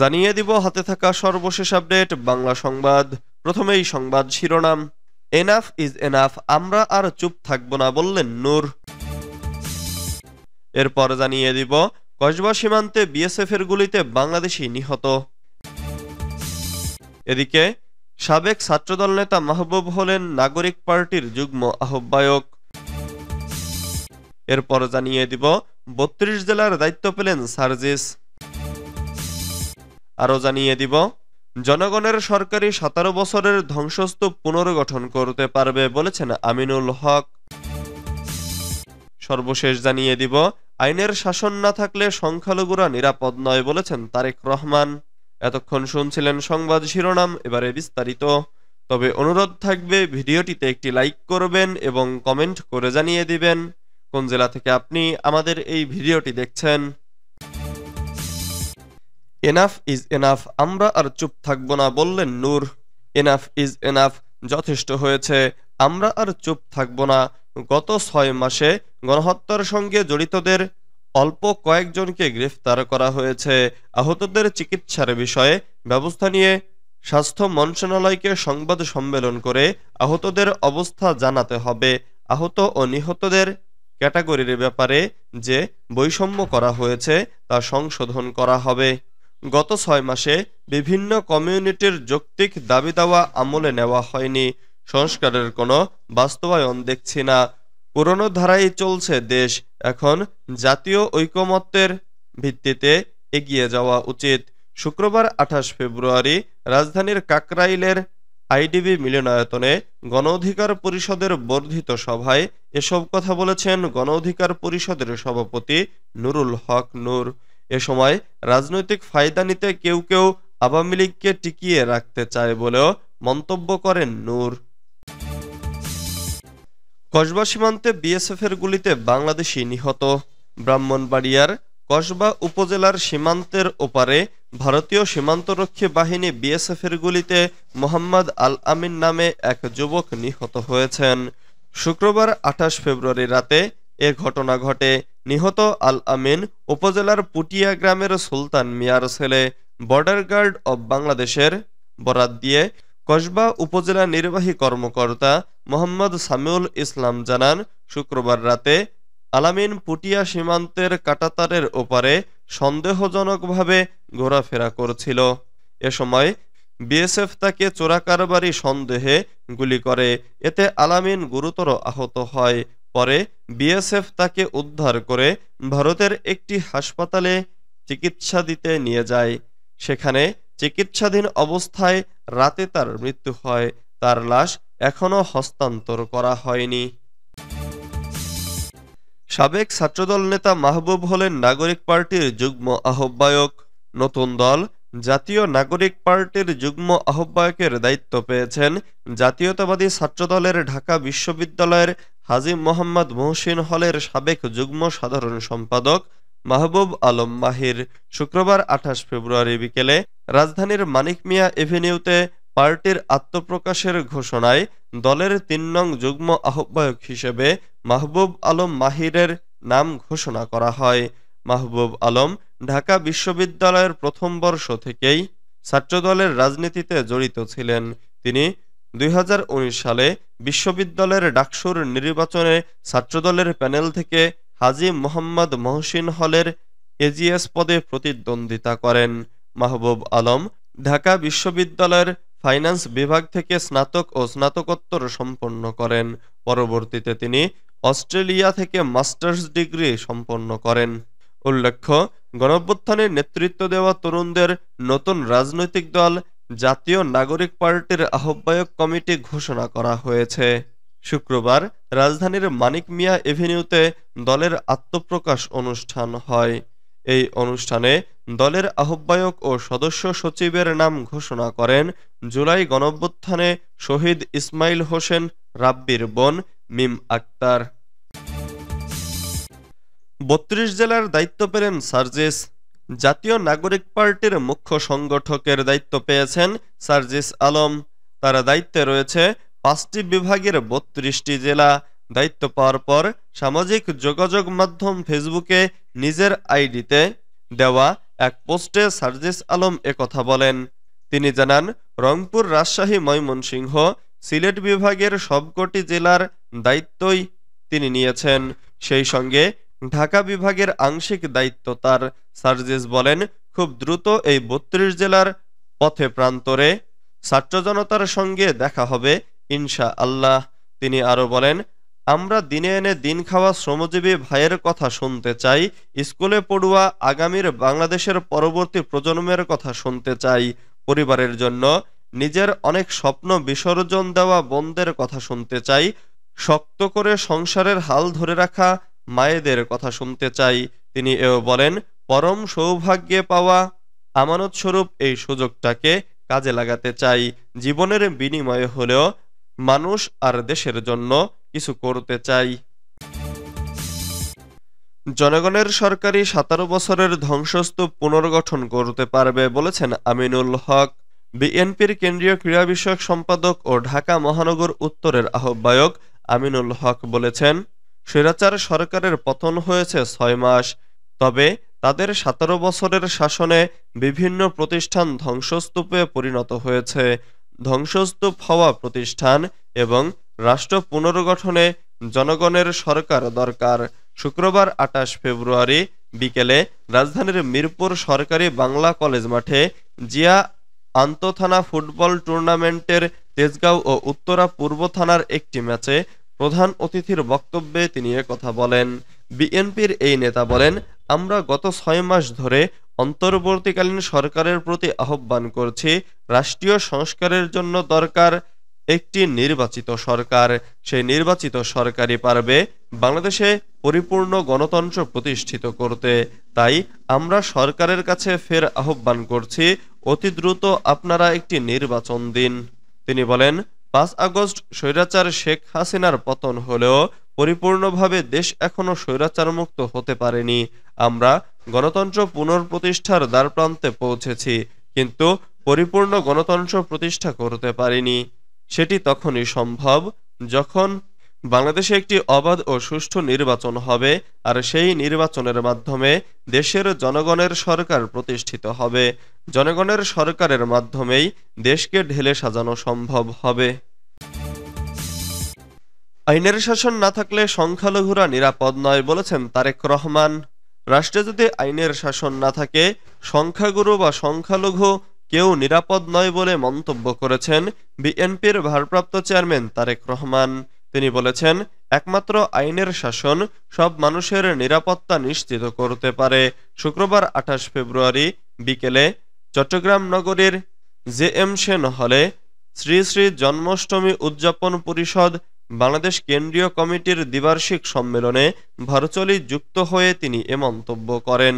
জানিয়ে দিব হাতে থাকা সর্বশেষ আপডেট বাংলা সংবাদ। প্রথমেই সংবাদ শিরোনাম। এনাফ ইজ এনাফ, আমরা আর চুপ থাকব না বললেন নূর। এরপর জানিয়ে দিব কসবা সীমান্তে বিএসএফ এর গুলিতে বাংলাদেশি নিহত। এদিকে সাবেক ছাত্রদল নেতা মাহবুব হলেন নাগরিক পার্টির যুগ্ম আহ্বায়ক। এরপর জানিয়ে দিব ৩২ জেলার দায়িত্ব পেলেন সার্জিস। আরও জানিয়ে দিব জনগণের সরকারি ১৭ বছরের ধ্বংসস্তূপ পুনর্গঠন করতে পারবে বলেছেন আমিনুল হক। সর্বশেষ জানিয়ে দিব আইনের শাসন না থাকলে সংখ্যালঘুরা নিরাপদ নয় বলেছেন তারেক রহমান। এতক্ষণ শুনছিলেন সংবাদ শিরোনাম, এবারে বিস্তারিত। তবে অনুরোধ থাকবে ভিডিওটিতে একটি লাইক করবেন এবং কমেন্ট করে জানিয়ে দিবেন কোন জেলা থেকে আপনি আমাদের এই ভিডিওটি দেখছেন। এনাফ ইজ এনাফ, আমরা আর চুপ থাকব না বললেন নূর। এনাফ ইজ এনাফ, যথেষ্ট হয়েছে, আমরা আর চুপ থাকব না। গত ৬ মাসে গণহত্যার সঙ্গে জড়িতদের অল্প কয়েকজনকে গ্রেফতার করা হয়েছে। আহতদের চিকিৎসার বিষয়ে ব্যবস্থা নিয়ে স্বাস্থ্য মন্ত্রণালয়কে সংবাদ সম্মেলন করে আহতদের অবস্থা জানাতে হবে। আহত ও নিহতদের ক্যাটাগরির ব্যাপারে যে বৈষম্য করা হয়েছে তা সংশোধন করা হবে। গত ৬ মাসে বিভিন্ন কমিউনিটির যৌক্তিক দাবি দাওয়া আমলে নেওয়া হয়নি। সংস্কারের কোনো বাস্তবায়ন দেখছি না। পুরনো ধারাই চলছে দেশ। এখন জাতীয় ঐকমত্যের ভিত্তিতে এগিয়ে যাওয়া উচিত। শুক্রবার ২৮ ফেব্রুয়ারি রাজধানীর কাকরাইলের আইডিবি মিলনায়তনে গণ অধিকার পরিষদের বর্ধিত সভায় এসব কথা বলেছেন গণ অধিকার পরিষদের সভাপতি নুরুল হক নূর। এ সময় রাজনৈতিক ফায়দা নিতে কেউ কেউ আওয়ামী লীগকে টিকিয়ে রাখতে চায় বলেও মন্তব্য করেন নূর। কসবা সীমান্তে বিএসএফ এর গুলিতে বাংলাদেশি নিহত। ব্রাহ্মণবাড়িয়ার কসবা উপজেলার সীমান্তের ওপারে ভারতীয় সীমান্তরক্ষী বাহিনী বিএসএফ এর গুলিতে মোহাম্মদ আল আমিন নামে এক যুবক নিহত হয়েছেন। শুক্রবার ২৮ ফেব্রুয়ারি রাতে এ ঘটনা ঘটে। নিহত আল আমিন উপজেলার পুটিয়া গ্রামের সুলতান মিয়ার ছেলে। বর্ডার গার্ড অব বাংলাদেশের বরাত দিয়ে কসবা উপজেলা নির্বাহী কর্মকর্তা মোহাম্মদ সামিউল ইসলাম জানান, শুক্রবার রাতে আলামিন পুটিয়া সীমান্তের কাঁটাতারের ওপারে সন্দেহজনকভাবে ঘোরাফেরা করছিল। এ সময় বিএসএফ তাকে চোরাকারবারি সন্দেহে গুলি করে। এতে আলামিন গুরুতর আহত হয়। পরে বিএসএফ তাকে উদ্ধার করে ভারতের একটি হাসপাতালে চিকিৎসা দিতে নিয়ে যায়। সেখানে চিকিৎসাধীন অবস্থায় রাতে তার মৃত্যু হয়। তার লাশ এখনও হস্তান্তর করা হয়নি। সাবেক ছাত্রদল নেতা মাহবুব হলেন নাগরিক পার্টির যুগ্ম আহ্বায়ক। নতুন দল জাতীয় নাগরিক পার্টির যুগ্ম আহ্বায়কের দায়িত্ব পেয়েছেন জাতীয়তাবাদী ছাত্রদলের ঢাকা বিশ্ববিদ্যালয়ের হাজী মোহাম্মদ মহসিন হলের সাবেক যুগ্ম সাধারণ সম্পাদক মাহবুব আলম মাহির। শুক্রবার ২৮ ফেব্রুয়ারি বিকেলে রাজধানীর মানিক মিয়া এভিনিউতে পার্টির আত্মপ্রকাশের ঘোষণায় দলের ৩ নং যুগ্ম আহ্বায়ক হিসেবে মাহবুব আলম মাহিরের নাম ঘোষণা করা হয়। মাহবুব আলম ঢাকা বিশ্ববিদ্যালয়ের প্রথম বর্ষ থেকেই ছাত্রদলের রাজনীতিতে জড়িত ছিলেন। তিনি ২০১৯ সালে বিশ্ববিদ্যালয়ের ডাকসুর নির্বাচনে ছাত্রদলের প্যানেল থেকে হাজী মোহাম্মদ মহসিন হলের এজিএস পদে প্রতিদ্বন্দ্বিতা করেন। মাহবুব আলম ঢাকা বিশ্ববিদ্যালয়ের ফাইন্যান্স বিভাগ থেকে স্নাতক ও স্নাতকোত্তর সম্পন্ন করেন। পরবর্তীতে তিনি অস্ট্রেলিয়া থেকে মাস্টার্স ডিগ্রি সম্পন্ন করেন। উল্লেখ্য, গণঅভ্যুত্থানে নেতৃত্ব দেওয়া তরুণদের নতুন রাজনৈতিক দল জাতীয় নাগরিক পার্টির আহ্বায়ক কমিটি ঘোষণা করা হয়েছে। শুক্রবার রাজধানীর মানিক মিয়া এভিনিউতে দলের আত্মপ্রকাশ অনুষ্ঠান হয়। এই অনুষ্ঠানে দলের আহ্বায়ক ও সদস্য সচিবের নাম ঘোষণা করেন জুলাই গণঅভ্যুত্থানে শহীদ ইসমাইল হোসেন রাব্বির বোন মিম আক্তার। ৩২ জেলার দায়িত্ব পেলেন সার্জিস। জাতীয় নাগরিক পার্টির মুখ্য সংগঠকের দায়িত্ব পেয়েছেন সার্জিস আলম। তার দায়িত্বে রয়েছে ৫টি বিভাগের ৩২টি জেলা। দায়িত্ব পাওয়ার পর সামাজিক যোগাযোগ মাধ্যম ফেসবুকে নিজের আইডিতে দেওয়া এক পোস্টে সার্জিস আলম একথা বলেন। তিনি জানান, রংপুর, রাজশাহী, ময়মনসিংহ, সিলেট বিভাগের সবকটি জেলার দায়িত্বই তিনি নিয়েছেন। সেই সঙ্গে ঢাকা বিভাগের আংশিক দায়িত্ব তার। সার্জিস বলেন, খুব দ্রুত এই ৩২ জেলার পথে প্রান্তরে ছাত্র জনতার সঙ্গে দেখা হবে ইনশা আল্লাহ। তিনি আরো বলেন, আমরা দিনে এনে দিন খাওয়া শ্রমজীবী ভাইয়ের কথা শুনতে চাই, স্কুলে পড়ুয়া আগামীর বাংলাদেশের পরবর্তী প্রজন্মের কথা শুনতে চাই, পরিবারের জন্য নিজের অনেক স্বপ্ন বিসর্জন দেওয়া বোনদের কথা শুনতে চাই, শক্ত করে সংসারের হাল ধরে রাখা মায়েদের কথা শুনতে চাই। তিনি এও বলেন, পরম সৌভাগ্যে পাওয়া আমানত স্বরূপ এই সুযোগটাকে কাজে লাগাতে চাই, জীবনের বিনিময়ে হলেও মানুষ আর দেশের জন্য কিছু করতে চাই। জনগণের সরকারি ১৭ বছরের ধ্বংসস্তূপ পুনর্গঠন করতে পারবে বলেছেন আমিনুল হক। বিএনপির কেন্দ্রীয় ক্রীড়া বিষয়ক সম্পাদক ও ঢাকা মহানগর উত্তরের আহ্বায়ক আমিনুল হক বলেছেন, স্বৈরাচার সরকারের পতন হয়েছে ৬ মাস, তবে তাদের ১৭ বছরের শাসনে বিভিন্ন প্রতিষ্ঠান ধ্বংসস্তূপে পরিণত হয়েছে। ধ্বংসস্তূপ হওয়া প্রতিষ্ঠান এবং রাষ্ট্র পুনর্গঠনে জনগণের সরকার দরকার। শুক্রবার ২৮ ফেব্রুয়ারি বিকেলে রাজধানীর মিরপুর সরকারি বাংলা কলেজ মাঠে জিয়া আন্তঃথানা ফুটবল টুর্নামেন্টের তেজগাঁও ও উত্তরা পূর্ব থানার একটি ম্যাচে প্রধান অতিথির বক্তব্যে তিনি একথা বলেন। বিএনপির এই নেতা বলেন, আমরা গত ৬ মাস ধরে অন্তর্বর্তীকালীন সরকারের প্রতি আহ্বান করছি, রাষ্ট্রীয় সংস্কারের জন্য দরকার একটি নির্বাচিত সরকার। সেই নির্বাচিত সরকারই পারবে বাংলাদেশে পরিপূর্ণ গণতন্ত্র প্রতিষ্ঠিত করতে। তাই আমরা সরকারের কাছে ফের আহ্বান করছি, অতি দ্রুত আপনারা একটি নির্বাচন দিন। তিনি বলেন, ৫ আগস্ট স্বৈরাচার শেখ হাসিনার পতন হলেও পরিপূর্ণভাবে দেশ এখনো স্বৈরাচার মুক্ত হতে পারেনি। আমরা গণতন্ত্র পুনঃপ্রতিষ্ঠার দ্বারপ্রান্তে পৌঁছেছি, কিন্তু পরিপূর্ণ গণতন্ত্র প্রতিষ্ঠা করতে পারিনি। সেটি তখনই সম্ভব যখন বাংলাদেশে একটি অবাধ ও সুষ্ঠু নির্বাচন হবে, আর সেই নির্বাচনের মাধ্যমে দেশের জনগণের সরকার প্রতিষ্ঠিত হবে। জনগণের সরকারের মাধ্যমেই দেশকে ঢেলে সাজানো সম্ভব হবে। আইনের শাসন না থাকলে সংখ্যালঘুরা নিরাপদ নয় বলেছেন তারেক রহমান। রাষ্ট্রে যদি আইনের শাসন না থাকে, সংখ্যাগুরু বা সংখ্যালঘু কেউ নিরাপদ নয় বলে মন্তব্য করেছেন বিএনপির ভারপ্রাপ্ত চেয়ারম্যান তারেক রহমান। তিনি বলেছেন, একমাত্র আইনের শাসন সব মানুষের নিরাপত্তা নিশ্চিত করতে পারে। শুক্রবার ২৮ ফেব্রুয়ারি বিকেলে চট্টগ্রাম নগরীর জে.এম. সেন হলে শ্রী শ্রী জন্মাষ্টমী উদযাপন পরিষদ বাংলাদেশ কেন্দ্রীয় কমিটির দ্বিবার্ষিক সম্মেলনে ভার্চুয়ালি যুক্ত হয়ে তিনি এ মন্তব্য করেন।